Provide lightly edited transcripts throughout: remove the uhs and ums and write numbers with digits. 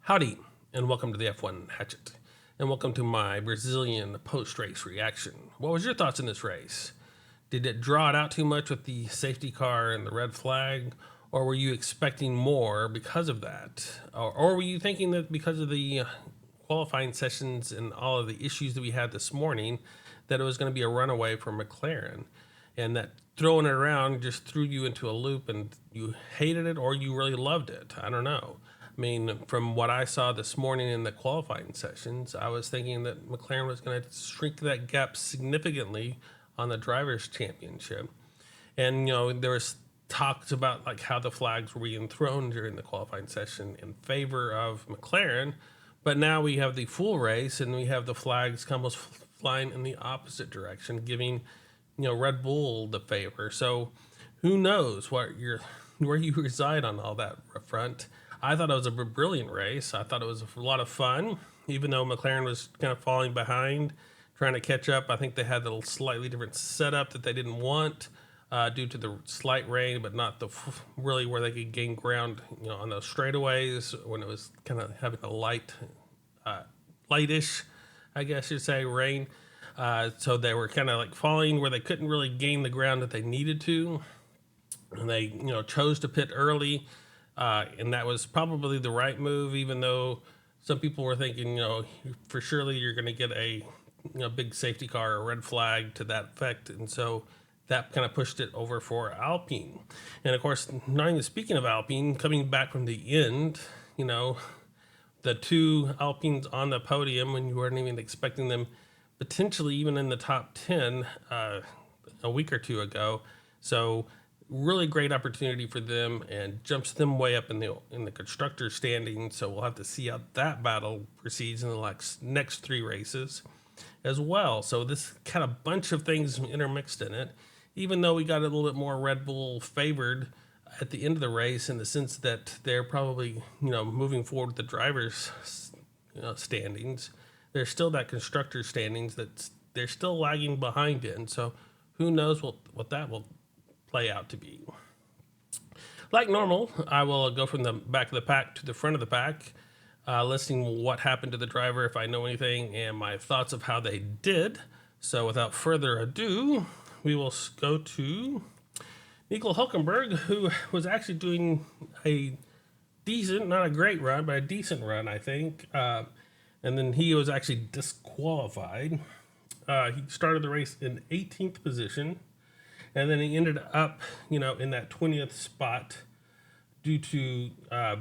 Howdy, and welcome to the F1 Hatchet, and welcome to my Brazilian post-race reaction. What was your thoughts in this race? Did it draw it out too much with the safety car and the red flag, or were you expecting more because of that? Or were you thinking that because of the qualifying sessions and all of the issues that we had this morning, that it was going to be a runaway for McLaren, and that throwing it around just threw you into a loop and you hated it or you really loved it? I don't know. I mean, from what I saw this morning in the qualifying sessions, I was thinking that McLaren was going to shrink that gap significantly on the Drivers' Championship. And, there was talks about like how the flags were being thrown during the qualifying session in favor of McLaren. But now we have the full race and we have the flags almost flying in the opposite direction, giving, Red Bull the favor. So who knows where you reside on all that front. I thought it was a brilliant race. I thought it was a lot of fun, even though McLaren was kind of falling behind, trying to catch up. I think they had a slightly different setup that they didn't want due to the slight rain, but not the really where they could gain ground, on those straightaways when it was kind of having a lightish, I guess you'd say, rain. So they were kind of like falling where they couldn't really gain the ground that they needed to, and they chose to pit early. And that was probably the right move, even though some people were thinking, for surely you're going to get a big safety car or red flag to that effect. And so that kind of pushed it over for Alpine. And of course, not even speaking of Alpine, coming back from the end, the two Alpines on the podium when you weren't even expecting them potentially even in the top 10 a week or two ago. So really great opportunity for them and jumps them way up in the constructor standing. So we'll have to see how that battle proceeds in the next three races as well. So this kind of bunch of things intermixed in it, even though we got a little bit more Red Bull favored at the end of the race in the sense that they're probably, moving forward with the drivers' standings. There's still that constructor standings that they're still lagging behind in. So who knows what that will play out to be. Like normal, I will go from the back of the pack to the front of the pack, listing what happened to the driver, if I know anything, and my thoughts of how they did. So without further ado, we will go to Nico Hülkenberg, who was actually doing a decent, not a great run, but a decent run, I think. And then he was actually disqualified. He started the race in 18th position. And then he ended up, in that 20th spot due to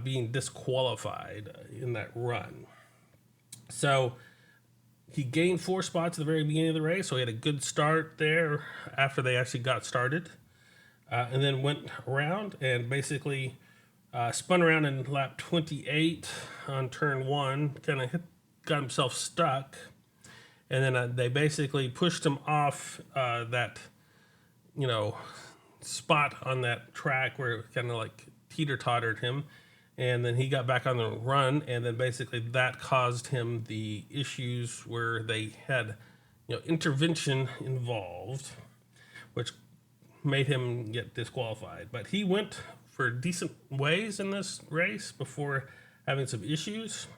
being disqualified in that run. So he gained 4 spots at the very beginning of the race. So he had a good start there after they actually got started. And then went around and basically spun around in lap 28 on turn 1, kind of got himself stuck. And then they basically pushed him off that spot on that track where it kind of like teeter-tottered him. And then he got back on the run, and then basically that caused him the issues where they had, intervention involved, which made him get disqualified. But he went for decent ways in this race before having some issues.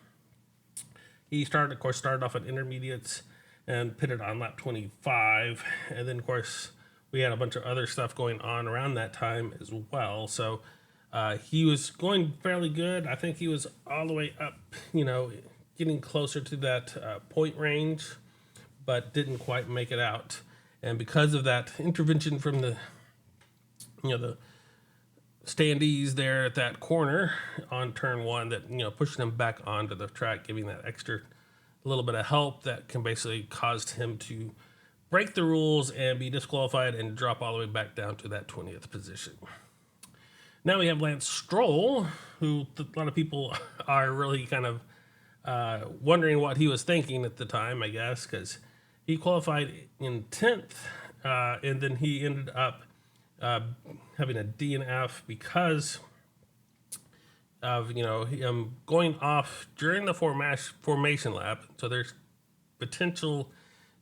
He started off at intermediates and pitted on lap 25. And then, of course, we had a bunch of other stuff going on around that time as well. So he was going fairly good. I think he was all the way up, getting closer to that point range, but didn't quite make it out. And because of that intervention from the standees there at that corner on turn 1, that, pushed him back onto the track, giving that extra little bit of help that can basically caused him to break the rules and be disqualified and drop all the way back down to that 20th position. Now we have Lance Stroll, who a lot of people are really kind of wondering what he was thinking at the time, I guess, because he qualified in 10th, and then he ended up having a DNF because of, him going off during the formation lap. So there's potential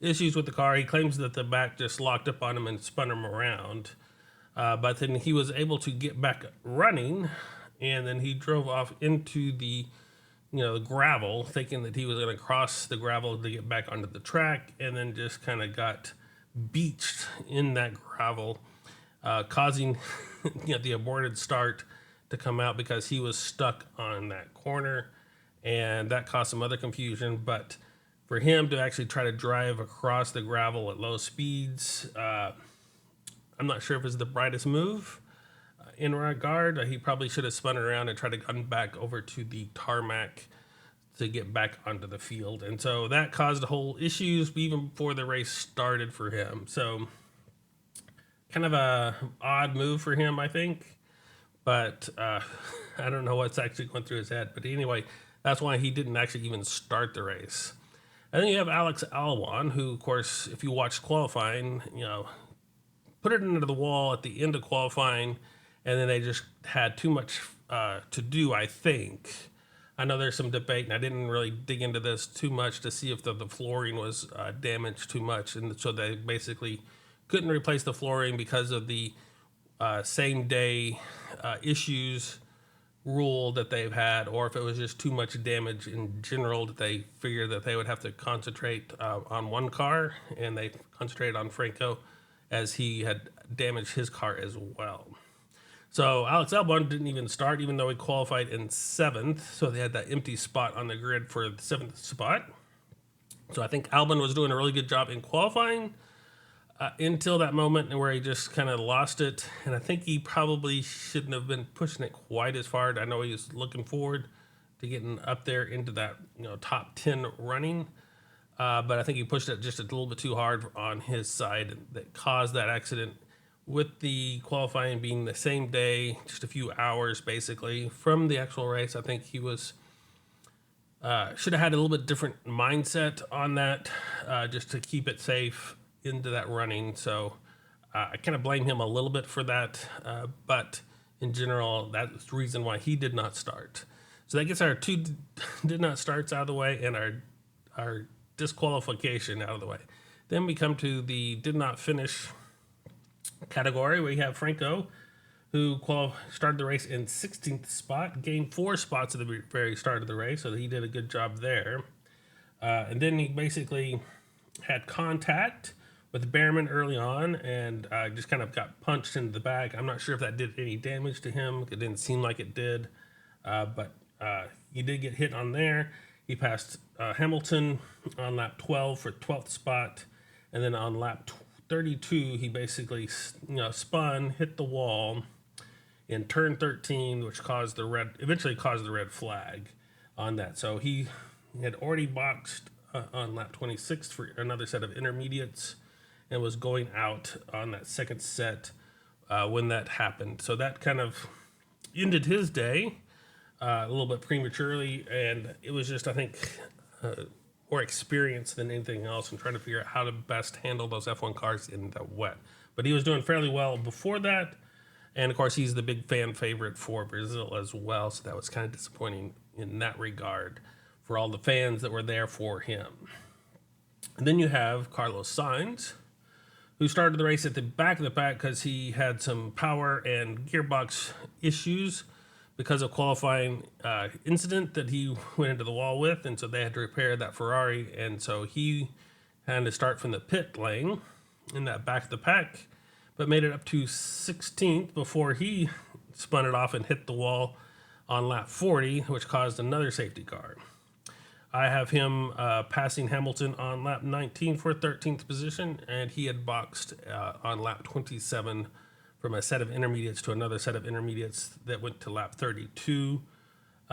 issues with the car. He claims that the back just locked up on him and spun him around. But then he was able to get back running, and then he drove off into the the gravel, thinking that he was going to cross the gravel to get back onto the track, and then just kind of got beached in that gravel, causing the aborted start to come out because he was stuck on that corner, and that caused some other confusion. But for him to actually try to drive across the gravel at low speeds, I'm not sure if it's the brightest move in regard. He probably should have spun around and tried to gun back over to the tarmac to get back onto the field. And so that caused whole issues even before the race started for him. So kind of a odd move for him, I think. But I don't know what's actually going through his head. But anyway, that's why he didn't actually even start the race. And then you have Alex Albon, who, of course, if you watch qualifying, put it into the wall at the end of qualifying, and then they just had too much to do, I think. I know there's some debate, and I didn't really dig into this too much to see if the flooring was damaged too much, and so they basically couldn't replace the flooring because of the same day issues rule that they've had, or if it was just too much damage in general that they figured that they would have to concentrate on one car, and they concentrated on Franco as he had damaged his car as well. So Alex Albon didn't even start, even though he qualified in 7th. So they had that empty spot on the grid for the 7th spot. So I think Albon was doing a really good job in qualifying until that moment where he just kind of lost it. And I think he probably shouldn't have been pushing it quite as far. I know he was looking forward to getting up there into that top 10 running. But I think he pushed it just a little bit too hard on his side that caused that accident, with the qualifying being the same day, just a few hours basically from the actual race. I think he was should have had a little bit different mindset on that, just to keep it safe into that running. So I kind of blame him a little bit for that, but in general, that's the reason why he did not start. So that gets our 2 did not starts out of the way and our disqualification out of the way. Then we come to the did not finish category. We have Franco, who started the race in 16th spot, gained 4 spots at the very start of the race, so he did a good job there. And then he basically had contact with Behrman early on, and just kind of got punched into the back. I'm not sure if that did any damage to him. It didn't seem like it did, but he did get hit on there. He passed Hamilton on lap 12 for 12th spot, and then on lap 32, he basically spun, hit the wall in turn 13, which eventually caused the red flag on that. So he had already boxed on lap 26 for another set of intermediates and was going out on that second set when that happened. So that kind of ended his day a little bit prematurely, and it was just, I think, more experience than anything else and trying to figure out how to best handle those F1 cars in the wet. But he was doing fairly well before that, and of course he's the big fan favorite for Brazil as well, so that was kind of disappointing in that regard for all the fans that were there for him. And then you have Carlos Sainz, who started the race at the back of the pack because he had some power and gearbox issues because of qualifying incident that he went into the wall with, and so they had to repair that Ferrari, and so he had to start from the pit lane in that back of the pack, but made it up to 16th before he spun it off and hit the wall on lap 40, which caused another safety car. I have him passing Hamilton on lap 19 for 13th position, and he had boxed on lap 27 from a set of intermediates to another set of intermediates that went to lap 32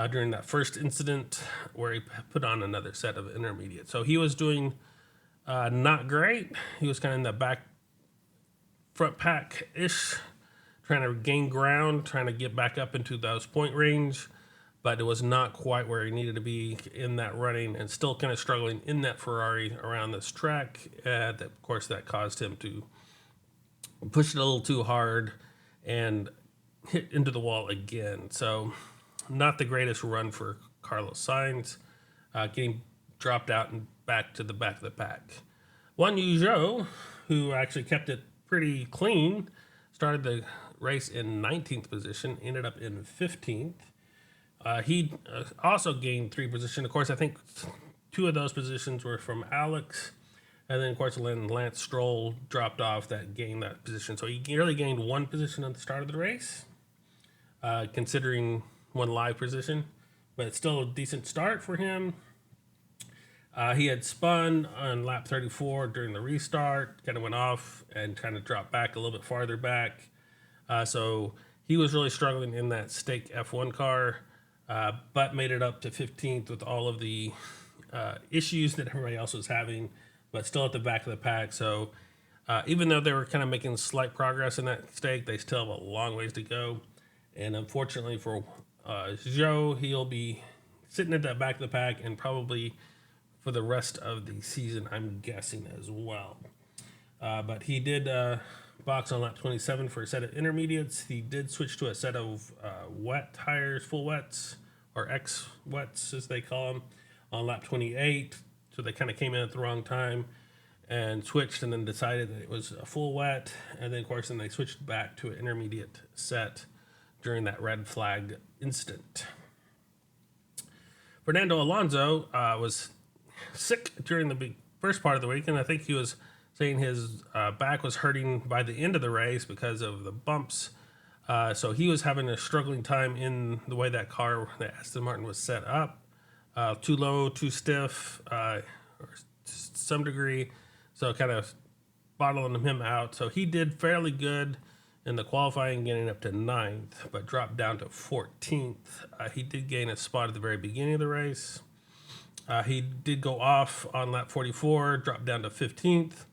during that first incident where he put on another set of intermediates. So he was doing not great. He was kind of in the back front pack-ish, trying to gain ground, trying to get back up into those point range, but it was not quite where he needed to be in that running, and still kind of struggling in that Ferrari around this track. Of course, that caused him to push it a little too hard and hit into the wall again. So not the greatest run for Carlos Sainz, getting dropped out and back to the back of the pack. Guan Yu Zhou, who actually kept it pretty clean, started the race in 19th position, ended up in 15th. He also gained 3 positions. Of course, I think 2 of those positions were from Alex. And then, of course, when Lance Stroll dropped off, that gained that position. So he really gained 1 position at the start of the race, considering 1 live position. But it's still a decent start for him. He had spun on lap 34 during the restart, kind of went off and kind of dropped back a little bit farther back. So he was really struggling in that stake F1 car, but made it up to 15th with all of the issues that everybody else was having, but still at the back of the pack. So even though they were kind of making slight progress in that stake, they still have a long ways to go. And unfortunately for Joe, he'll be sitting at the back of the pack and probably for the rest of the season, I'm guessing as well. But he did box on lap 27 for a set of intermediates. He did switch to a set of wet tires, full wets, or X wets as they call them, on lap 28. So they kind of came in at the wrong time and switched, and then decided that it was a full wet. And then, of course, then they switched back to an intermediate set during that red flag instant. Fernando Alonso was sick during the first part of the week, and I think he was saying his back was hurting by the end of the race because of the bumps. So he was having a struggling time in the way that car, that Aston Martin, was set up. Too low, too stiff, or to some degree. So kind of bottling him out. So he did fairly good in the qualifying, getting up to 9th, but dropped down to 14th. He did gain a spot at the very beginning of the race. He did go off on lap 44, dropped down to 15th.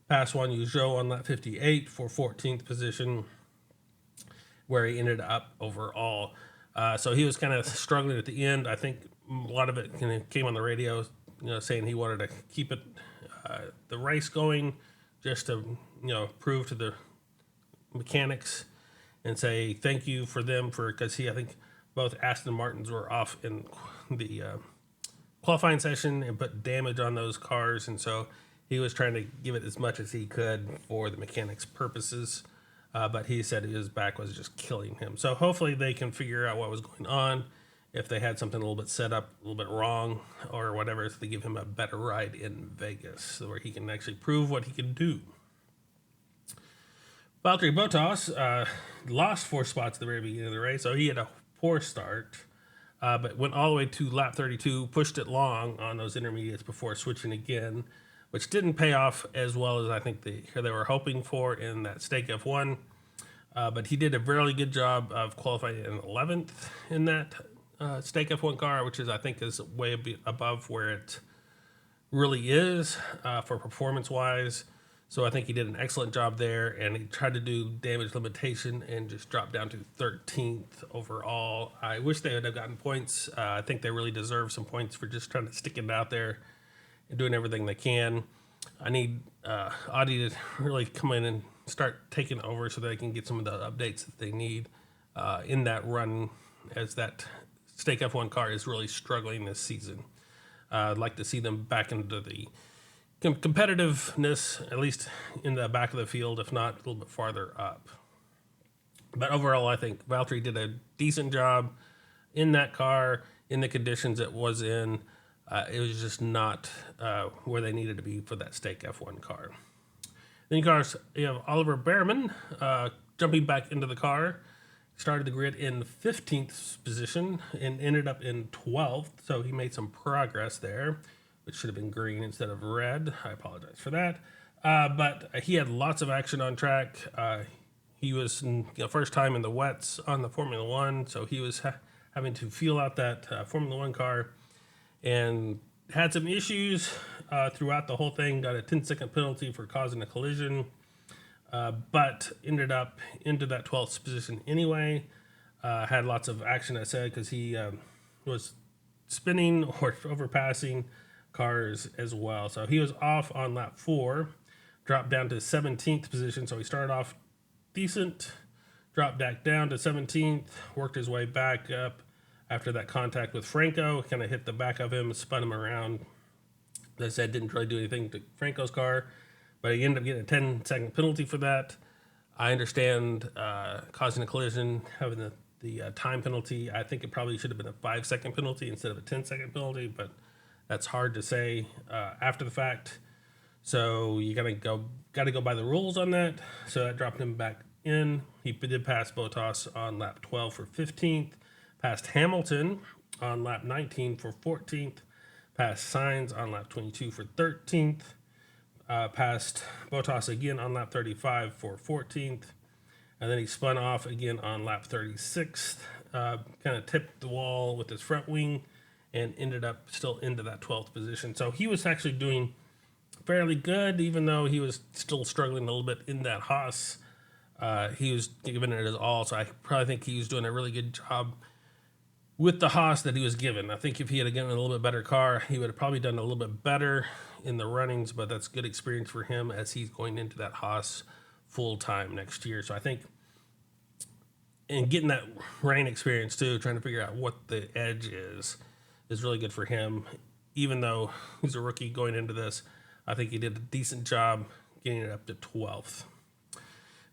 Passed Juan Zhou on lap 58 for 14th position, where he ended up overall. So he was kind of struggling at the end. I think a lot of it kind of came on the radio, saying he wanted to keep it the race going, just to prove to the mechanics and say thank you for them because I think both Aston Martins were off in the qualifying session and put damage on those cars, and so he was trying to give it as much as he could for the mechanics' purposes, but he said his back was just killing him. So hopefully they can figure out what was going on, if they had something a little bit set up a little bit wrong or whatever, so they give him a better ride in Vegas where he can actually prove what he can do. Valtteri Bottas lost 4 spots at the very beginning of the race, so he had a poor start. But went all the way to lap 32, pushed it long on those intermediates before switching again, which didn't pay off as well as I think they were hoping for in that stake F1. But he did a really good job of qualifying in 11th in that stake F1 car, which I think is way above where it really is for performance-wise. So I think he did an excellent job there, and he tried to do damage limitation and just dropped down to 13th overall. I wish they would have gotten points. I think they really deserve some points for just trying to stick it out there and doing everything they can. I need Audi to really come in and start taking over so they can get some of the updates that they need in that run, as that stake F1 car is really struggling this season. I'd like to see them back into the competitiveness, at least in the back of the field, if not a little bit farther up. But overall, I think Valtteri did a decent job in that car, in the conditions it was in. It was just not where they needed to be for that stake F1 car. Then, of course, you have Oliver Behrman jumping back into the car. Started the grid in 15th position and ended up in 12th, so he made some progress there, which should have been green instead of red. I apologize for that. But he had lots of action on track. He was first time in the wets on the Formula One, so he was having to feel out that Formula One car, and had some issues throughout the whole thing. Got a 10-second penalty for causing a collision, but ended up into that 12th position anyway. Had lots of action, I said, because he was spinning or overpassing cars as well. So he was off on lap 4, dropped down to 17th position. So he started off decent, dropped back down to 17th, worked his way back up after that contact with Franco, kind of hit the back of him, spun him around. As I said, didn't really do anything to Franco's car, but he ended up getting a 10-second penalty for that. I understand causing a collision, having the time penalty. I think it probably should have been a 5-second penalty instead of a 10-second penalty, but that's hard to say after the fact. So you got to go by the rules on that. So that dropped him back in. He did pass Bottas on lap 12 for 15th, passed Hamilton on lap 19 for 14th, passed Sainz on lap 22 for 13th, passed Bottas again on lap 35 for 14th, and then he spun off again on lap 36th, kind of tipped the wall with his front wing and ended up still into that 12th position. So he was actually doing fairly good, even though he was still struggling a little bit in that Haas. He was giving it his all, so I probably think he was doing a really good job with the Haas that he was given. I think if he had given a little bit better car, he would have probably done a little bit better in the runnings, but that's good experience for him as he's going into that Haas full time next year. So I think, and getting that rain experience too, trying to figure out what the edge is really good for him. Even though he's a rookie going into this, I think he did a decent job getting it up to 12th.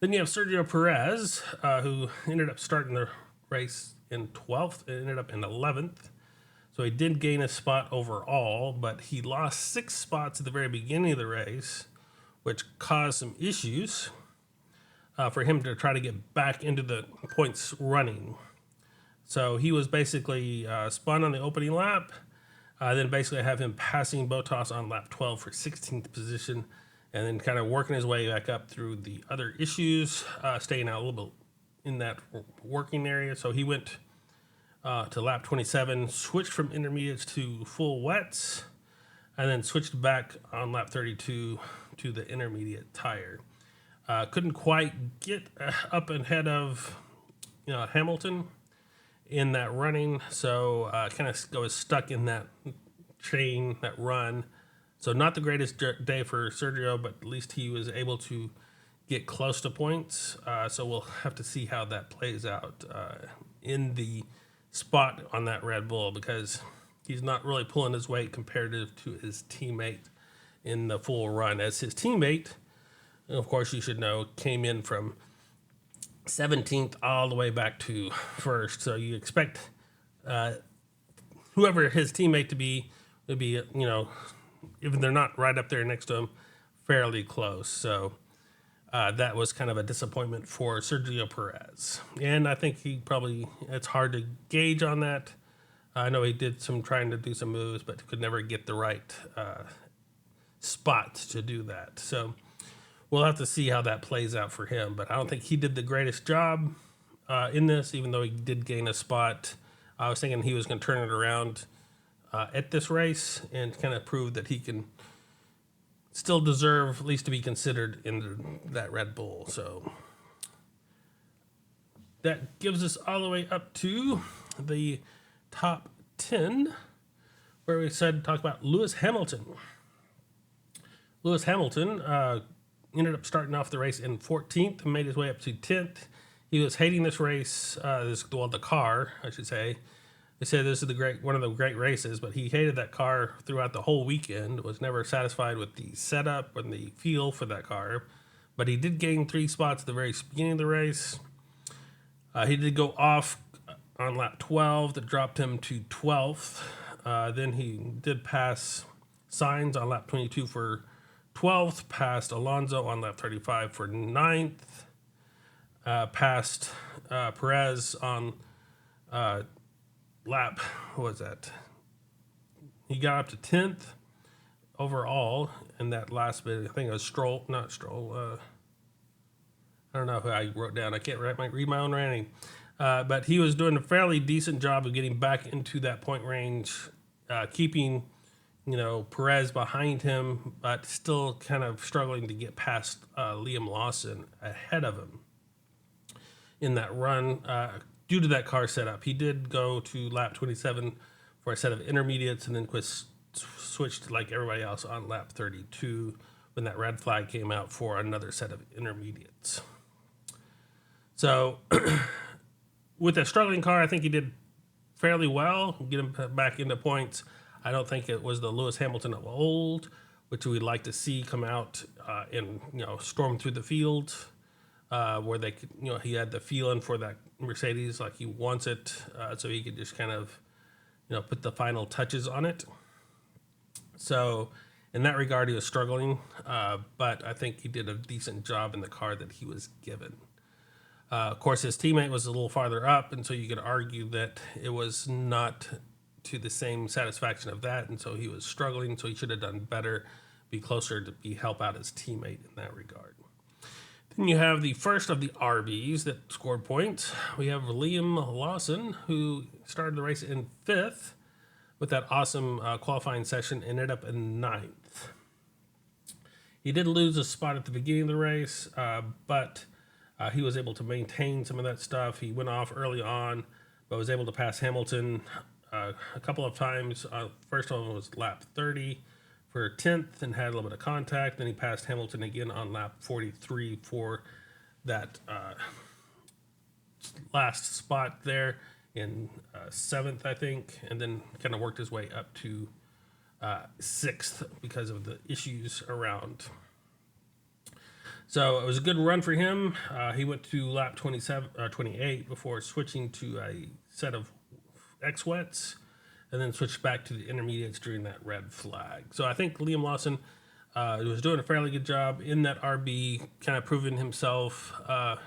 Then you have Sergio Perez, who ended up starting the race in 12th and ended up in 11th. So he did gain a spot overall, but he lost 6 spots at the very beginning of the race, which caused some issues for him to try to get back into the points running. So he was basically spun on the opening lap, then basically have him passing Bottas on lap 12 for 16th position, and then kind of working his way back up through the other issues, staying out a little bit in that working area. So he went to lap 27, switched from intermediates to full wets, and then switched back on lap 32 to the intermediate tire. Couldn't quite get up ahead of Hamilton in that running, so kind of was stuck in that chain, that run. So not the greatest day for Sergio, but at least he was able to get close to points. So we'll have to see how that plays out in the spot on that Red Bull, because he's not really pulling his weight comparative to his teammate in the full run. As his teammate, of course, you should know, came in from 17th all the way back to first. So you expect whoever his teammate to be would be, even they're not right up there next to him, fairly close. So that was kind of a disappointment for Sergio Perez. And I think it's hard to gauge on that. I know he did trying to do some moves, but could never get the right spot to do that. So we'll have to see how that plays out for him. But I don't think he did the greatest job in this, even though he did gain a spot. I was thinking he was going to turn it around at this race and kind of prove that he can still deserve at least to be considered in that Red Bull. So that gives us all the way up to the top 10, where we talk about Lewis Hamilton. Lewis Hamilton ended up starting off the race in 14th and made his way up to 10th. He was hating this race, the car, I should say. They said this is one of the great races, but he hated that car throughout the whole weekend, was never satisfied with the setup and the feel for that car. But he did gain 3 spots at the very beginning of the race. He did go off on lap 12 that dropped him to 12th. Then he did pass Sainz on lap 22 for 12th, passed Alonso on lap 35 for 9th, passed Perez on lap, what was that? He got up to 10th overall in that last bit. I think it was Stroll. I don't know who I wrote down. I can't read my own writing. But he was doing a fairly decent job of getting back into that point range, keeping Perez behind him, but still kind of struggling to get past Liam Lawson ahead of him in that run due to that car setup. He did go to lap 27 for a set of intermediates and then switched like everybody else on lap 32 when that red flag came out for another set of intermediates. So with a struggling car, I think he did fairly well, get him back into points. I don't think it was the Lewis Hamilton of old, which we'd like to see come out and storm through the field. where they could, he had the feeling for that Mercedes, like he wants it, so he could just kind of, put the final touches on it. So in that regard, he was struggling, but I think he did a decent job in the car that he was given. Of course, his teammate was a little farther up, and so you could argue that it was not to the same satisfaction of that, and so he was struggling, so he should have done better, be closer to help out his teammate in that regard. Then you have the first of the RBs that scored points. We have Liam Lawson, who started the race in 5th with that awesome qualifying session, ended up in 9th. He did lose a spot at the beginning of the race, but he was able to maintain some of that stuff. He went off early on, but was able to pass Hamilton a couple of times. First one was lap 30 for 10th and had a little bit of contact. Then he passed Hamilton again on lap 43 for that last spot there in 7th, I think, and then kind of worked his way up to 6th because of the issues around. So it was a good run for him. He went to lap 28 before switching to a set of X-Wets and then switched back to the intermediates during that red flag. So I think Liam Lawson was doing a fairly good job in that RB, kind of proving himself at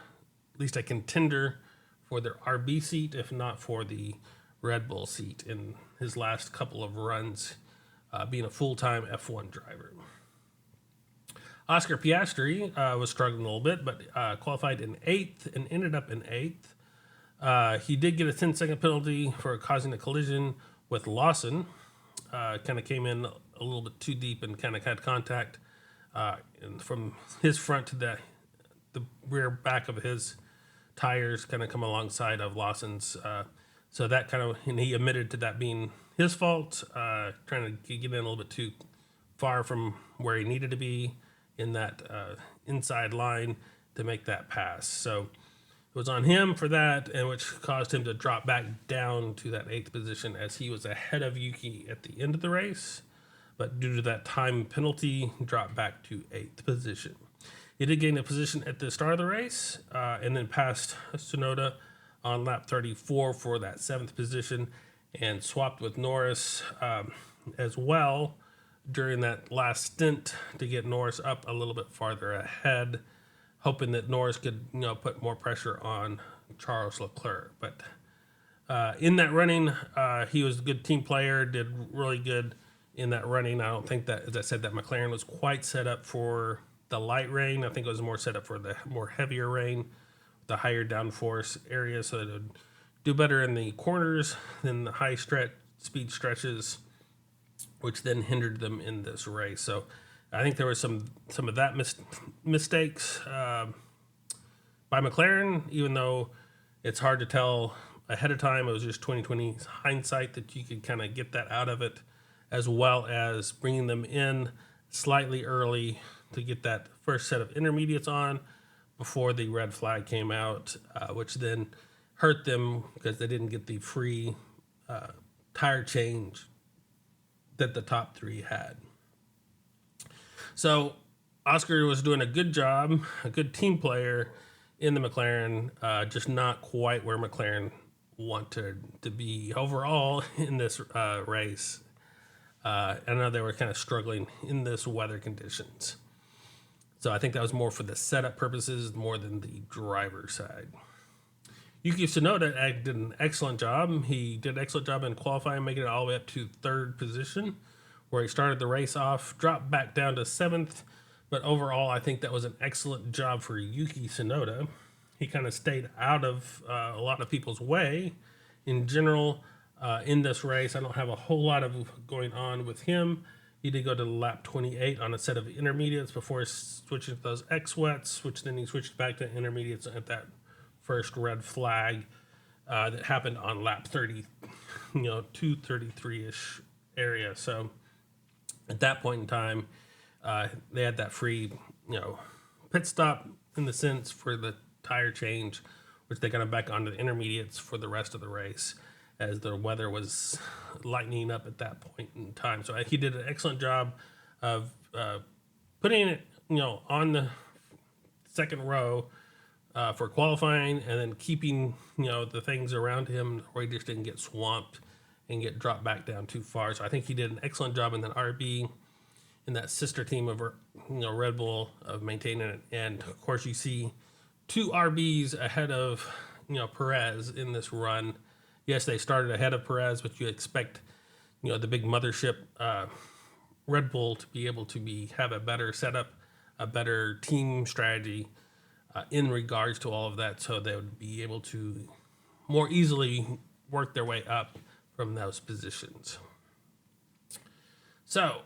least a contender for their RB seat, if not for the Red Bull seat in his last couple of runs, being a full-time F1 driver. Oscar Piastri was struggling a little bit, but qualified in 8th and ended up in 8th. He did get a 10-second penalty for causing a collision with Lawson. Kind of came in a little bit too deep and kind of had contact and from his front to the rear back of his tires kind of come alongside of Lawson's. So that kind of, and he admitted to that being his fault, trying to get in a little bit too far from where he needed to be in that inside line to make that pass. So it was on him for that, and which caused him to drop back down to that 8th position as he was ahead of Yuki at the end of the race. But due to that time penalty, dropped back to 8th position. He did gain a position at the start of the race and then passed Tsunoda on lap 34 for that 7th position and swapped with Norris as well during that last stint to get Norris up a little bit farther ahead, hoping that Norris could, put more pressure on Charles Leclerc. But in that running, he was a good team player, did really good in that running. I don't think that, as I said, that McLaren was quite set up for the light rain. I think it was more set up for the more heavier rain, the higher downforce area, so it would do better in the corners than the high speed stretches, which then hindered them in this race. So I think there was some of that mistakes by McLaren, even though it's hard to tell ahead of time. It was just 2020 hindsight that you could kind of get that out of it, as well as bringing them in slightly early to get that first set of intermediates on before the red flag came out, which then hurt them because they didn't get the free tire change that the top 3 had. So Oscar was doing a good job, a good team player in the McLaren, just not quite where McLaren wanted to be overall in this race. I know they were kind of struggling in this weather conditions. So I think that was more for the setup purposes more than the driver's side. Yuki Tsunoda did an excellent job. He did an excellent job in qualifying, making it all the way up to 3rd position, where he started the race off, dropped back down to 7th. But overall, I think that was an excellent job for Yuki Tsunoda. He kind of stayed out of a lot of people's way. In general, in this race, I don't have a whole lot of going on with him. He did go to lap 28 on a set of intermediates before switching to those X-Wets, which then he switched back to intermediates at that first red flag that happened on lap 30, 233-ish area. So at that point in time, they had that free, pit stop in the sense for the tire change, which they got back onto the intermediates for the rest of the race as the weather was lightening up at that point in time. So he did an excellent job of putting it, on the second row for qualifying, and then keeping the things around him where he just didn't get swamped and get dropped back down too far. So I think he did an excellent job in that RB, in that sister team of Red Bull, of maintaining it. And of course, you see 2 RBs ahead of Perez in this run. Yes, they started ahead of Perez, but you expect the big mothership Red Bull to be able to have a better setup, a better team strategy in regards to all of that, so they would be able to more easily work their way up from those positions. So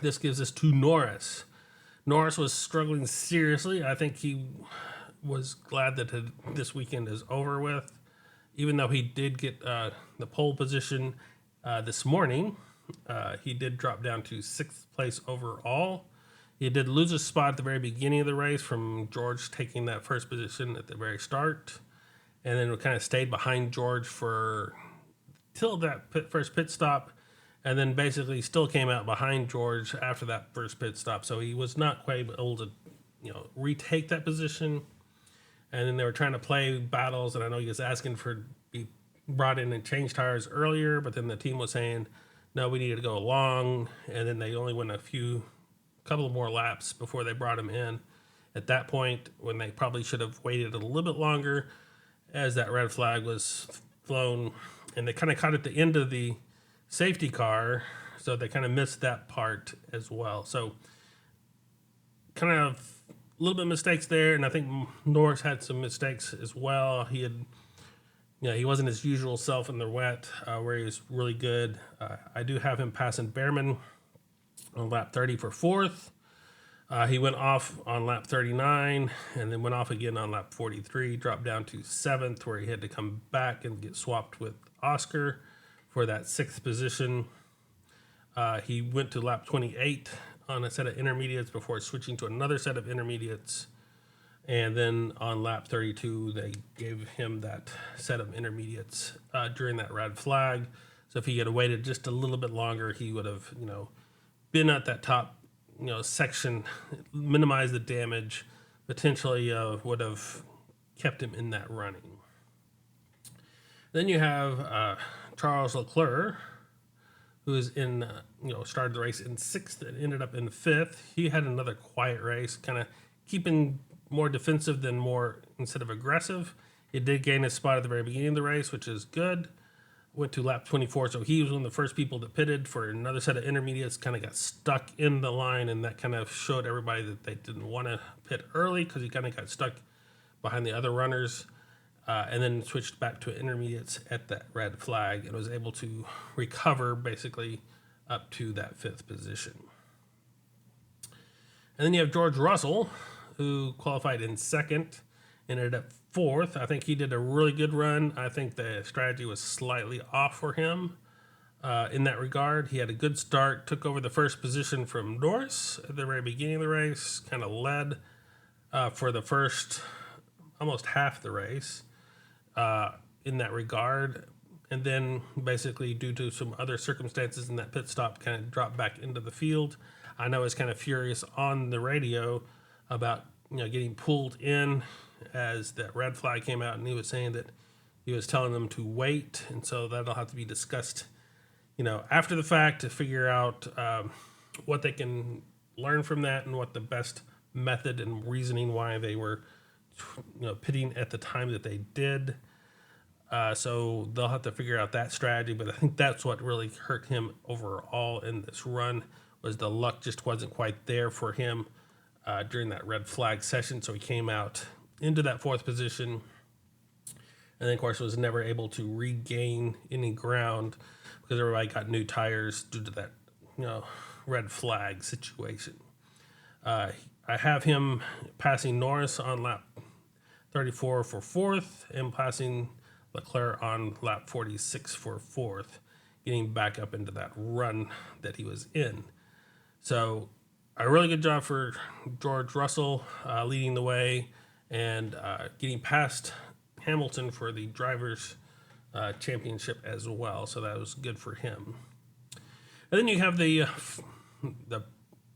this gives us to Norris. Norris was struggling seriously. I think he was glad that this weekend is over with, even though he did get the pole position this morning. He did drop down to 6th place overall. He did lose a spot at the very beginning of the race from George taking that first position at the very start, and then we kind of stayed behind George till that first pit stop, and then basically still came out behind George after that first pit stop. So he was not quite able to retake that position. And then they were trying to play battles, and I know he was asking for be brought in and change tires earlier, but then the team was saying, no, we needed to go long, and then they only went a couple more laps before they brought him in. At that point, when they probably should have waited a little bit longer, as that red flag was flown, and they kind of caught at the end of the safety car, so they kind of missed that part as well. So kind of a little bit of mistakes there, and I think Norris had some mistakes as well. He wasn't his usual self in the wet, where he was really good. I do have him passing Behrman on lap 30 for 4th. He went off on lap 39 and then went off again on lap 43, dropped down to 7th, where he had to come back and get swapped with Oscar for that 6th position. He went to lap 28 on a set of intermediates before switching to another set of intermediates. And then on lap 32, they gave him that set of intermediates during that red flag. So if he had waited just a little bit longer, he would have, been at that top, section, minimized the damage, potentially would have kept him in that running. Then you have Charles Leclerc, who is started the race in 6th and ended up in 5th. He had another quiet race, kind of keeping more defensive than instead of aggressive. He did gain a spot at the very beginning of the race, which is good. Went to lap 24, so he was one of the first people that pitted for another set of intermediates, kind of got stuck in the line, and that kind of showed everybody that they didn't want to pit early because he kind of got stuck behind the other runners, and then switched back to intermediates at that red flag and was able to recover basically up to that 5th position. And then you have George Russell, who qualified in 2nd, ended up 4th. I think he did a really good run. I think the strategy was slightly off for him in that regard. He had a good start, took over the first position from Norris at the very beginning of the race, kind of led for the first almost half the race in that regard. And then basically due to some other circumstances in that pit stop, kind of dropped back into the field. I know he's kind of furious on the radio about getting pulled in as that red flag came out, and he was saying that he was telling them to wait, and so that'll have to be discussed after the fact to figure out what they can learn from that and what the best method and reasoning why they were pitting at the time that they did. So they'll have to figure out that strategy, but I think that's what really hurt him overall in this run, was the luck just wasn't quite there for him during that red flag session. So he came out into that 4th position, and then of course was never able to regain any ground because everybody got new tires due to that red flag situation. I have him passing Norris on lap 34 for 4th and passing Leclerc on lap 46 for 4th, getting back up into that run that he was in. So a really good job for George Russell leading the way and getting past Hamilton for the Drivers' Championship as well. So that was good for him. And then you have the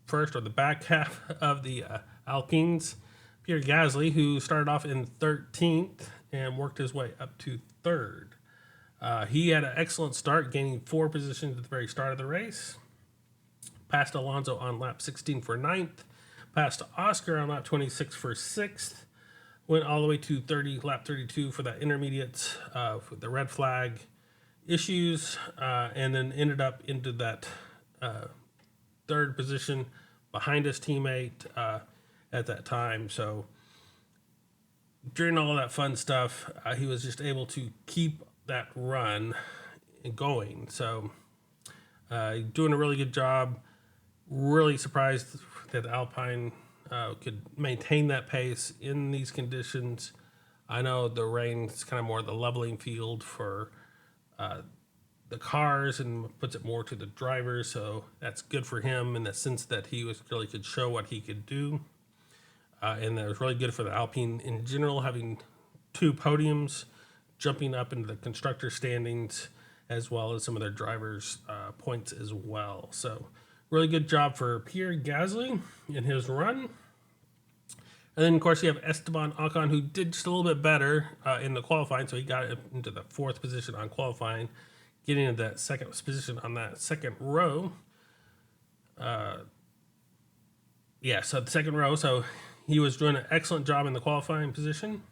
first or the back half of the Alpines. Pierre Gasly, who started off in 13th and worked his way up to 3rd. He had an excellent start, gaining 4 positions at the very start of the race. Passed Alonso on lap 16 for 9th. Passed Oscar on lap 26 for 6th. Went all the way to lap 32 for that intermediate with the red flag issues, and then ended up into that 3rd position behind his teammate at that time. So during all of that fun stuff, he was just able to keep that run going. So doing a really good job. Really surprised that Alpine could maintain that pace in these conditions. I know the rain's kind of more the leveling field for the cars and puts it more to the drivers, so that's good for him in the sense that he really could show what he could do. And that was really good for the Alpine in general, having 2 podiums, jumping up into the constructor standings, as well as some of their drivers' points as well. So really good job for Pierre Gasly in his run. And then, of course, you have Esteban Ocon, who did just a little bit better in the qualifying, so he got into the 4th position on qualifying, getting into that 2nd position on that 2nd row. So the 2nd row, so he was doing an excellent job in the qualifying position.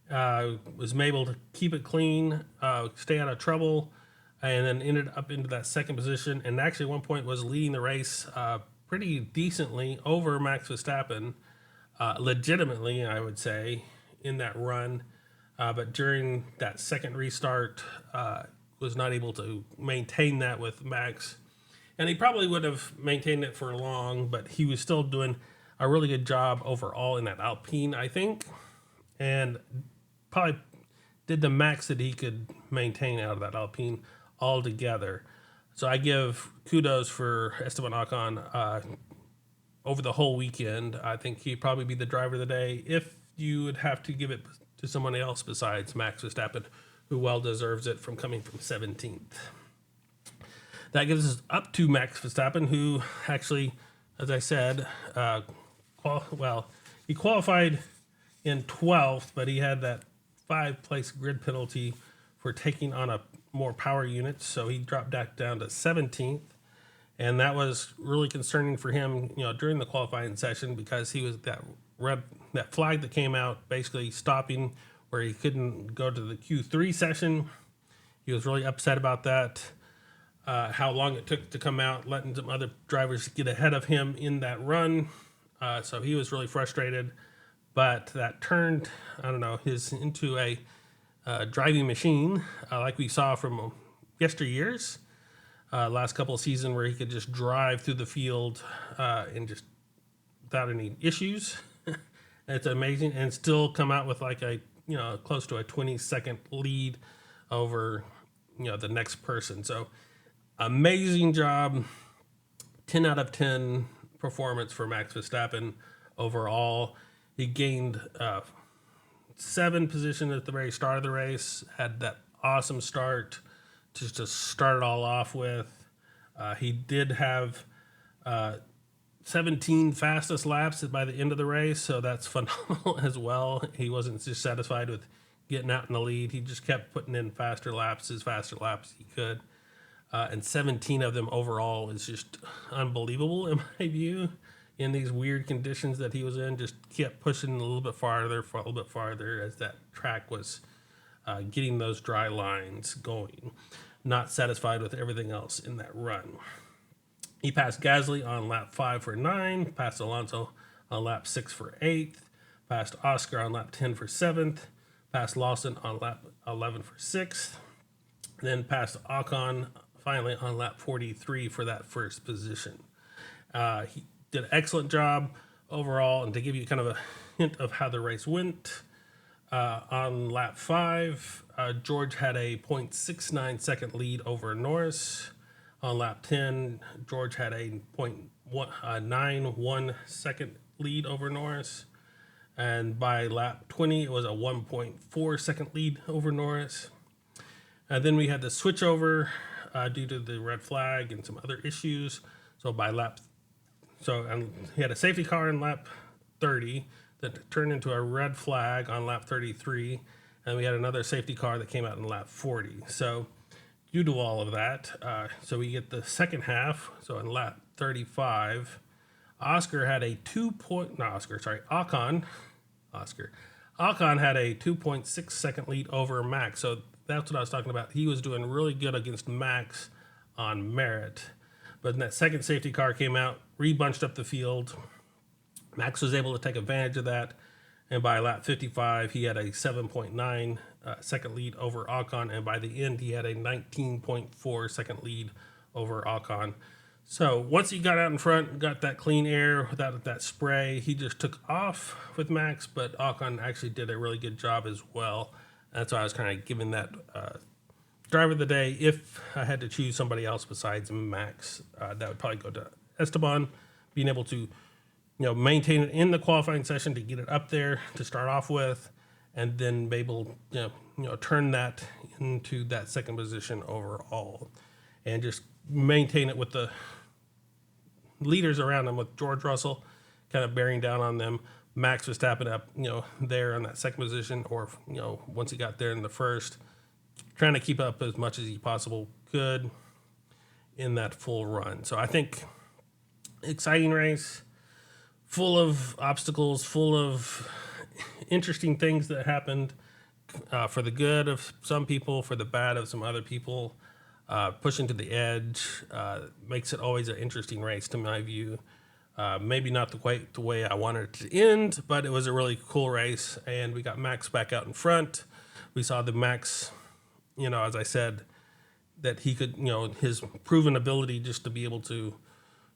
Was able to keep it clean, stay out of trouble, and then ended up into that 2nd position. And actually, at one point, was leading the race pretty decently over Max Verstappen, legitimately, I would say, in that run. But during that 2nd restart, was not able to maintain that with Max. And he probably would have maintained it for long, but he was still doing a really good job overall in that Alpine, I think. And probably did the max that he could maintain out of that Alpine altogether. So I give kudos for Esteban Ocon over the whole weekend. I think he'd probably be the driver of the day if you would have to give it to someone else besides Max Verstappen, who well deserves it from coming from 17th. That gives us up to Max Verstappen, who actually, as I said, he qualified in 12th, but he had that 5-place grid penalty for taking on a more power unit, so he dropped back down to 17th, and that was really concerning for him, during the qualifying session, because he was that flag that came out basically stopping where he couldn't go to the Q3 session. He was really upset about that. How long it took to come out, letting some other drivers get ahead of him in that run. So he was really frustrated, but that turned, into a driving machine, like we saw from yesteryears, last couple of seasons, where he could just drive through the field and just without any issues. It's amazing, and still come out with like a close to a 20-second lead over the next person. So amazing job, 10 out of 10 performance for Max Verstappen overall. He gained 7 positions at the very start of the race, had that awesome start to start it all off with. He did have 17 fastest laps by the end of the race, so that's phenomenal as well. He wasn't just satisfied with getting out in the lead. He just kept putting in faster laps as he could. And 17 of them overall is just unbelievable in my view. In these weird conditions that he was in, just kept pushing a little bit farther as that track was getting those dry lines going. Not satisfied with everything else in that run. He passed Gasly on lap 5 for 9, passed Alonso on lap 6 for 8th, passed Oscar on lap 10 for 7th, passed Lawson on lap 11 for 6th, then passed Ocon finally on lap 43 for that first position. He did an excellent job overall, and to give you kind of a hint of how the race went, on lap 5, George had a 0.69 second lead over Norris. On lap 10, George had a 0.91 second lead over Norris. And by lap 20, it was a 1.4 second lead over Norris. And then we had the switch over due to the red flag and some other issues. So and he had a safety car in lap 30. that turned into a red flag on lap 33, and we had another safety car that came out in lap 40. So due to all of that, so we get the second half. So in lap 35, Ocon had a 2.6 second lead over Max. So that's what I was talking about. He was doing really good against Max on merit. But then that second safety car came out, rebunched up the field. Max was able to take advantage of that. And by lap 55, he had a 7.9 second lead over Ocon. And by the end, he had a 19.4 second lead over Ocon. So once he got out in front, got that clean air without that spray, he just took off with Max, but Ocon actually did a really good job as well. That's why I was kind of giving that driver of the day. If I had to choose somebody else besides Max, that would probably go to Esteban, being able to maintain it in the qualifying session to get it up there to start off with, and then be able turn that into that second position overall, and just maintain it with the leaders around him, with George Russell kind of bearing down on them. Max was tapping up, there in that second position, or once he got there in the first, trying to keep up as much as he possible could in that full run. So I think exciting race, full of obstacles, full of interesting things that happened, for the good of some people, for the bad of some other people. Pushing to the edge makes it always an interesting race to my view. Maybe not quite the way I wanted it to end, but it was a really cool race, and we got Max back out in front. We saw the Max, as I said, that he could, his proven ability just to be able to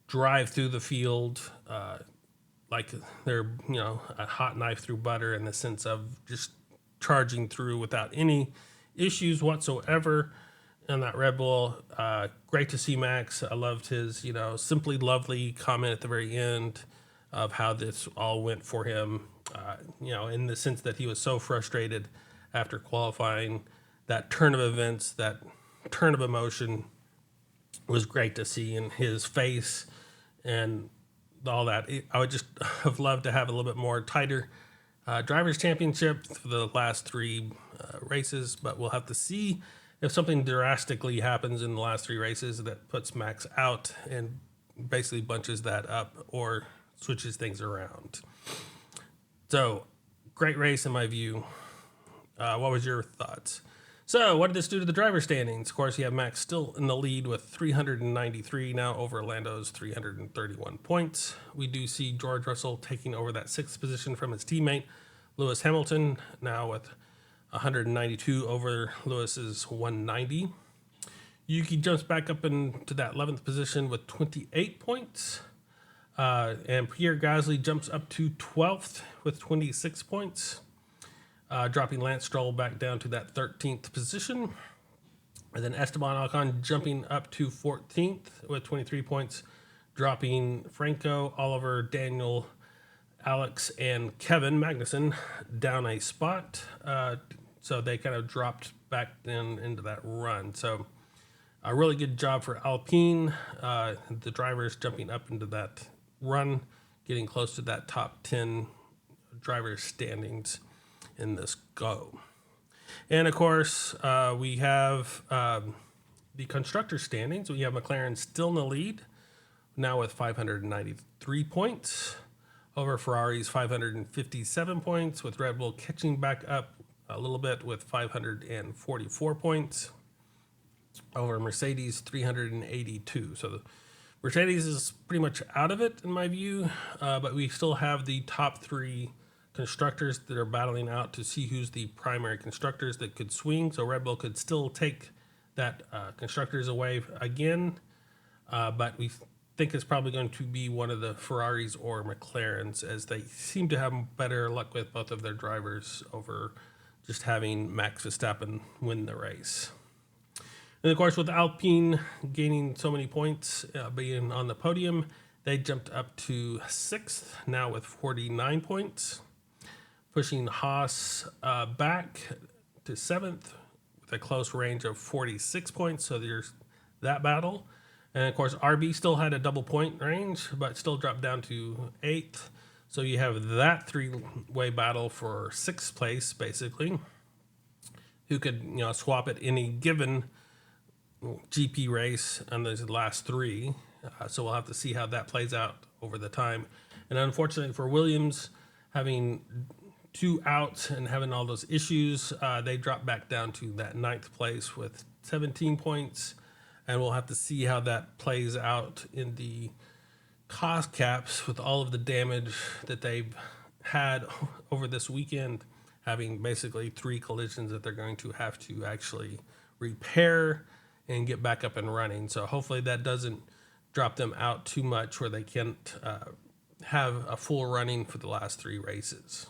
drive through the field like they're, a hot knife through butter, in the sense of just charging through without any issues whatsoever. And that Red Bull, great to see Max. I loved his, simply lovely comment at the very end of how this all went for him. In the sense that he was so frustrated after qualifying. That turn of events, that turn of emotion was great to see in his face and all that. I would just have loved to have a little bit more tighter drivers' championship for the last three races, but we'll have to see if something drastically happens in the last three races that puts Max out and basically bunches that up or switches things around. So, great race in my view. What was your thoughts? So, what did this do to the driver standings? Of course, you have Max still in the lead with 393 now over Lando's 331 points. We do see George Russell taking over that sixth position from his teammate, Lewis Hamilton, now with 192 over Lewis's 190. Yuki jumps back up into that 11th position with 28 points. And Pierre Gasly jumps up to 12th with 26 points, dropping Lance Stroll back down to that 13th position. And then Esteban Ocon jumping up to 14th with 23 points, dropping Franco, Oliver, Daniel, Alex, and Kevin Magnussen down a spot. So they kind of dropped back into that run. So a really good job for Alpine. The drivers jumping up into that run, getting close to that top 10 driver standings in this go. And of course, we have the constructor standings. We have McLaren still in the lead, now with 593 points over Ferrari's 557 points, with Red Bull catching back up a little bit with 544 points over Mercedes 382. So the Mercedes is pretty much out of it in my view, but we still have the top three constructors that are battling out to see who's the primary constructors that could swing. So Red Bull could still take that constructors away again, but we think it's probably going to be one of the Ferraris or McLarens, as they seem to have better luck with both of their drivers over just having Max Verstappen win the race. And of course, with Alpine gaining so many points, being on the podium, they jumped up to 6th, now with 49 points, pushing Haas back to 7th with a close range of 46 points. So there's that battle. And of course, RB still had a double point range, but still dropped down to 8th. So you have that three-way battle for sixth place, basically, who could, swap at any given GP race on those last three. So we'll have to see how that plays out over the time. And unfortunately for Williams, having 2 outs and having all those issues, they dropped back down to that 9th place with 17 points. And we'll have to see how that plays out in the cost caps with all of the damage that they've had over this weekend, having basically 3 collisions that they're going to have to actually repair and get back up and running. So hopefully that doesn't drop them out too much where they can't have a full running for the last 3 races.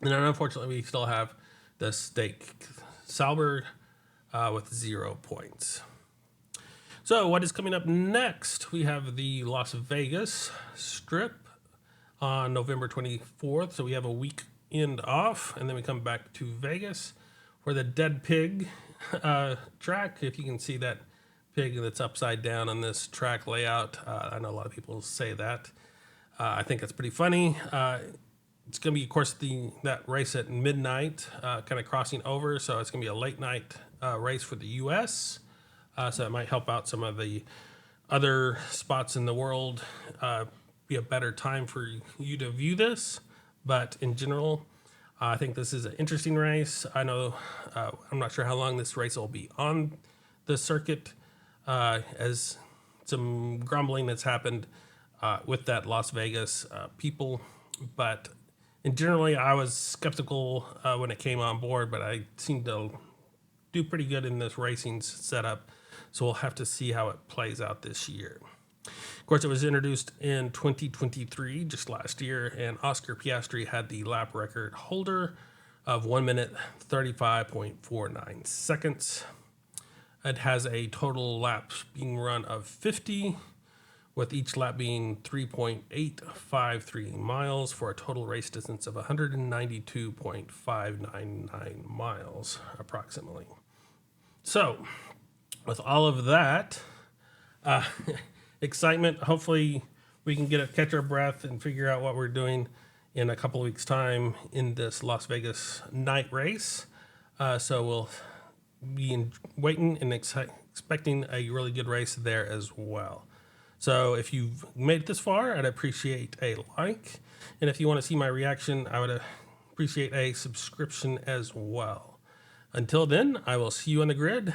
And then unfortunately we still have the stake Sauber with 0 points. So what is coming up next? We have the Las Vegas Strip on November 24th. So we have a weekend off, and then we come back to Vegas for the Dead Pig track. If you can see that pig that's upside down on this track layout, I know a lot of people say that. I think it's pretty funny. It's going to be, of course, that race at midnight, kind of crossing over. So it's going to be a late night race for the U.S., so it might help out some of the other spots in the world, be a better time for you to view this. But in general, I think this is an interesting race. I know I'm not sure how long this race will be on the circuit, as some grumbling that's happened with that Las Vegas people. But in generally, I was skeptical when it came on board, but I seem to do pretty good in this racing setup. So we'll have to see how it plays out this year. Of course, it was introduced in 2023, just last year, and Oscar Piastri had the lap record holder of 1 minute 35.49 seconds. It has a total laps being run of 50, with each lap being 3.853 miles for a total race distance of 192.599 miles, approximately. So, with all of that excitement, hopefully we can catch our breath and figure out what we're doing in a couple of weeks' time in this Las Vegas night race. So we'll be waiting and expecting a really good race there as well. So if you've made it this far, I'd appreciate a like. And if you want to see my reaction, I would appreciate a subscription as well. Until then, I will see you on the grid,